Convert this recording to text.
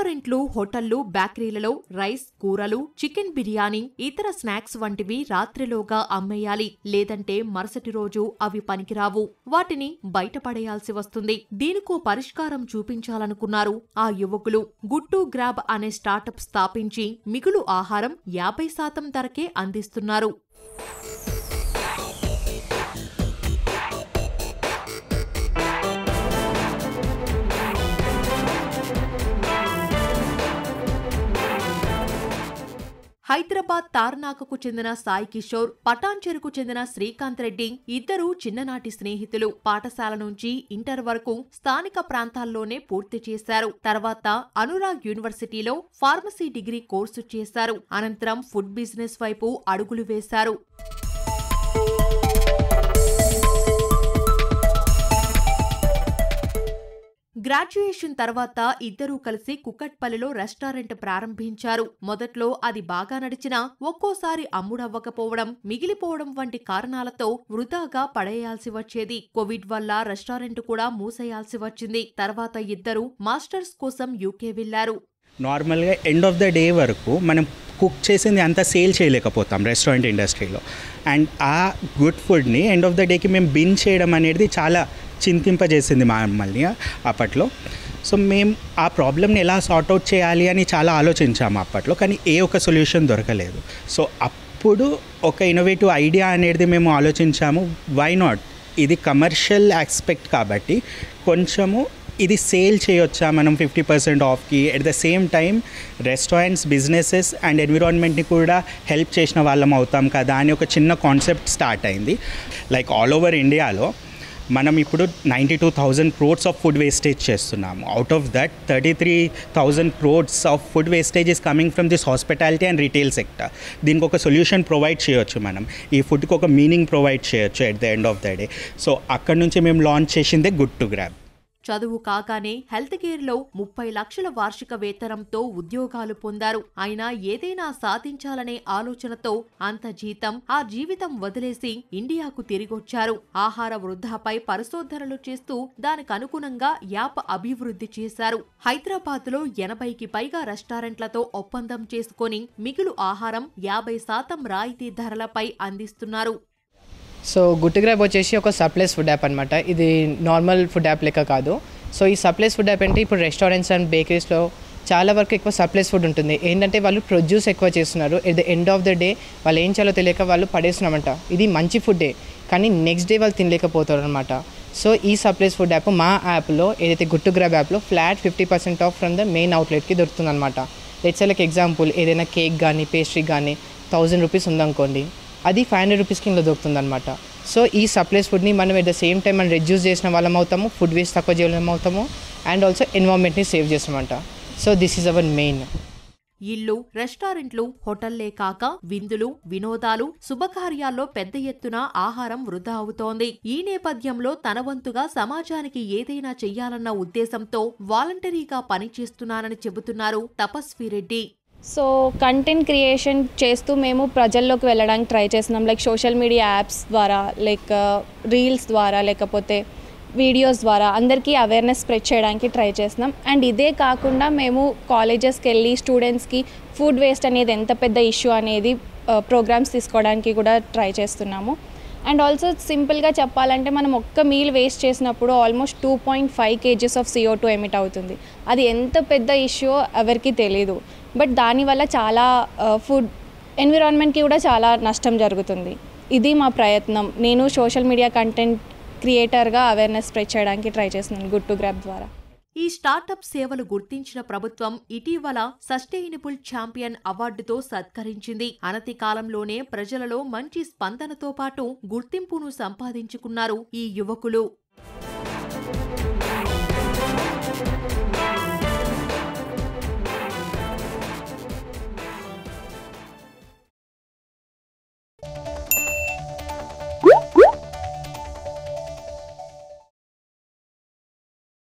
రెస్టారెంట్లు, హోటళ్లు, బేకరీలలో రైస్, కూరలు, చికెన్ బిర్యానీ, ఇతర స్నాక్స్ వంటివి రాత్రిలోగా అమ్మేయాలి. లేదంటే మరుసటి రోజు అవి పనికిరావు. వాటిని బయటపడేయాల్సి వస్తుంది. దీనికో పరిష్కారం చూపించాలనుకున్నారు ఆ యువకులు. గుడ్ టు గ్రాబ్ అనే స్టార్టప్ స్థాపించి మిగులు ఆహారం 50% ధరకే అందిస్తున్నారు. హైదరాబాద్ తార్నాకకు చెందిన సాయి కిషోర్, పటాన్చెరుకు చెందిన శ్రీకాంత్ రెడ్డి ఇద్దరూ చిన్ననాటి స్నేహితులు. పాఠశాల నుంచి ఇంటర్ వరకు స్థానిక ప్రాంతాల్లోనే పూర్తి చేశారు. తర్వాత అనురాగ్ యూనివర్సిటీలో ఫార్మసీ డిగ్రీ కోర్సు చేశారు. అనంతరం ఫుడ్ బిజినెస్ వైపు అడుగులు వేశారు. గ్రాడ్యుయేషన్ తర్వాత ఇద్దరూ కలిసి కుకట్పల్లిలో రెస్టారెంట్ ప్రారంభించారు. మొదట్లో అది బాగా నడిచినా ఒక్కోసారి అమ్ముడవ్వకపోవడం, మిగిలిపోవడం వంటి కారణాలతో వృధాగా పడేయాల్సి వచ్చేది. కోవిడ్ వల్ల రెస్టారెంట్ కూడా మూసేయాల్సి వచ్చింది. తర్వాత ఇద్దరు మాస్టర్స్ కోసం యూకే వెళ్లారు. నార్మల్గా ఎండ్ ఆఫ్ ద డే వరకు మనం కుక్ చేసింది అంతా సేల్ చేయలేకపోతాం రెస్టారెంట్ ఇండస్ట్రీలో. అండ్ ఆ గుడ్ ఫుడ్ని ఎండ్ ఆఫ్ ద డేకి మేము బిన్ చేయడం అనేది చాలా చింతింపజేసింది మమ్మల్ని అప్పట్లో. సో మేము ఆ ప్రాబ్లమ్ని ఎలా సార్ట్అవుట్ చేయాలి అని చాలా ఆలోచించాము అప్పట్లో, కానీ ఏ ఒక సొల్యూషన్ దొరకలేదు. సో అప్పుడు ఒక ఇన్నోవేటివ్ ఐడియా అనేది మేము ఆలోచించాము. వై నాట్, ఇది కమర్షియల్ ఆస్పెక్ట్ కాబట్టి కొంచెము ఇది సేల్ చేయొచ్చా మనం 50% ఆఫ్కి. At the same time restaurants, businesses and ఎన్విరాన్మెంట్ని కూడా హెల్ప్ చేసిన వాళ్ళం అవుతాం కదా అని ఒక చిన్న కాన్సెప్ట్ స్టార్ట్ అయింది. లైక్ ఆల్ ఓవర్ ఇండియాలో మనం ఇప్పుడు 92,000 crores ఆఫ్ ఫుడ్ వేస్టేజ్ చేస్తున్నాము. Out of that 33,000 crores of food wastage is coming from this hospitality and retail sector. దీనికి ఒక సొల్యూషన్ ప్రొవైడ్ చేయొచ్చు, మనం ఈ ఫుడ్కి ఒక మీనింగ్ ప్రొవైడ్ చేయొచ్చు at the end of the day. So అక్కడ నుంచి మేము లాంచ్ చేసిందే గుడ్ టు గ్రాబ్. చదువు కాగానే హెల్త్ కేర్లో 30 లక్షల వార్షిక వేతనంతో ఉద్యోగాలు పొందారు. అయినా ఏదైనా సాధించాలనే ఆలోచనతో అంత జీతం, ఆ జీవితం వదిలేసి ఇండియాకు తిరిగొచ్చారు. ఆహార వృద్ధాపై పరిశోధనలు చేస్తూ దానికనుగుణంగా యాప్ అభివృద్ధి చేశారు. హైదరాబాద్లో 80కి పైగా రెస్టారెంట్లతో ఒప్పందం చేసుకుని మిగులు ఆహారం 50% రాయితీ ధరలపై అందిస్తున్నారు. సో గుడ్ టు గ్రాబ్ వచ్చేసి ఒక సర్ప్లస్ ఫుడ్ యాప్ అనమాట. ఇది నార్మల్ ఫుడ్ యాప్ లెక్క కాదు. సో ఈ సర్ప్లస్ ఫుడ్ యాప్ అంటే ఇప్పుడు రెస్టారెంట్స్ అండ్ బేకరీస్లో చాలా వరకు ఎక్కువ సర్ప్లస్ ఫుడ్ ఉంటుంది. ఏంటంటే వాళ్ళు ప్రొడ్యూస్ ఎక్కువ చేస్తున్నారు. At the end of the day వాళ్ళు ఏం చేయాలో తెలియక వాళ్ళు పడేస్తున్నామంట. ఇది మంచి ఫుడ్డే, కానీ నెక్స్ట్ డే వాళ్ళు తినలేకపోతారు అనమాట. సో ఈ సర్ప్లస్ ఫుడ్ యాప్ మా యాప్లో ఏదైతే గుడ్ టు గ్రాబ్ యాప్లో flat 50% off from the main అవుట్లెట్కి దొరుకుతుంది అనమాట. లెట్స్ లైక్ ఎగ్జాంపుల్, ఏదైనా కేక్ కానీ పేస్ట్రీ కానీ 1000 రూపీస్ ఉందనుకోండి, అది 500 రూపీస్కి ఇందులో దొరుకుతుంది అనమాట. సో ఈ సప్లైస్ ఫుడ్ని మనం ఎట్ ద సేమ్ టైం మనం రెడ్యూస్ చేసిన వాళ్ళం అవుతాము, ఫుడ్ వేస్ట్ తక్కువ చేయడం అవుతాము, అండ్ ఆల్సో ఎన్విరాన్మెంట్ని సేవ్ చేస్తామంట. So this is our main. ఇల్లు, రెస్టారెంట్లు, హోటళ్లే కాక విందులు, వినోదాలు, శుభకార్యాల్లో పెద్ద ఎత్తున ఆహారం వృధా అవుతోంది. ఈ నేపథ్యంలో తన వంతుగా సమాజానికి ఏదైనా చెయ్యాలన్న ఉద్దేశంతో వాలంటరీగా పనిచేస్తున్నానని చెబుతున్నారు తపస్వి రెడ్డి. సో కంటెంట్ క్రియేషన్ చేస్తూ మేము ప్రజల్లోకి వెళ్ళడానికి ట్రై చేస్తున్నాం. లైక్ సోషల్ మీడియా యాప్స్ ద్వారా, లైక్ రీల్స్ ద్వారా, లేకపోతే వీడియోస్ ద్వారా అందరికీ అవేర్నెస్ స్ప్రెడ్ చేయడానికి ట్రై చేస్తున్నాం. అండ్ ఇదే కాకుండా మేము కాలేజెస్కి వెళ్ళి స్టూడెంట్స్కి ఫుడ్ వేస్ట్ అనేది ఎంత పెద్ద ఇష్యూ అనేది ప్రోగ్రామ్స్ తీసుకోవడానికి కూడా ట్రై చేస్తున్నాము. అండ్ ఆల్సో సింపుల్గా చెప్పాలంటే మనం ఒక్క మీల్ వేస్ట్ చేసినప్పుడు almost 2.5 kgs of CO2 emit అవుతుంది. అది ఎంత పెద్ద ఇష్యూ ఎవరికి తెలీదు. బట్ దానివల్ల చాలా ఫుడ్ ఎన్విరాన్మెంట్కి కూడా చాలా నష్టం జరుగుతుంది. ఇది మా ప్రయత్నం. నేను సోషల్ మీడియా కంటెంట్ క్రియేటర్గా అవేర్నెస్ స్ప్రెడ్ చేయడానికి ట్రై చేస్తున్నాను గుడ్ టు గ్రాబ్ ద్వారా. ఈ స్టార్టప్ సేవలు గుర్తించిన ప్రభుత్వం ఇటీవల సస్టైనబుల్ ఛాంపియన్ అవార్డుతో సత్కరించింది. అనతి కాలంలోనే ప్రజలలో మంచి స్పందనతో పాటు గుర్తింపును సంపాదించుకున్నారు ఈ యువకులు.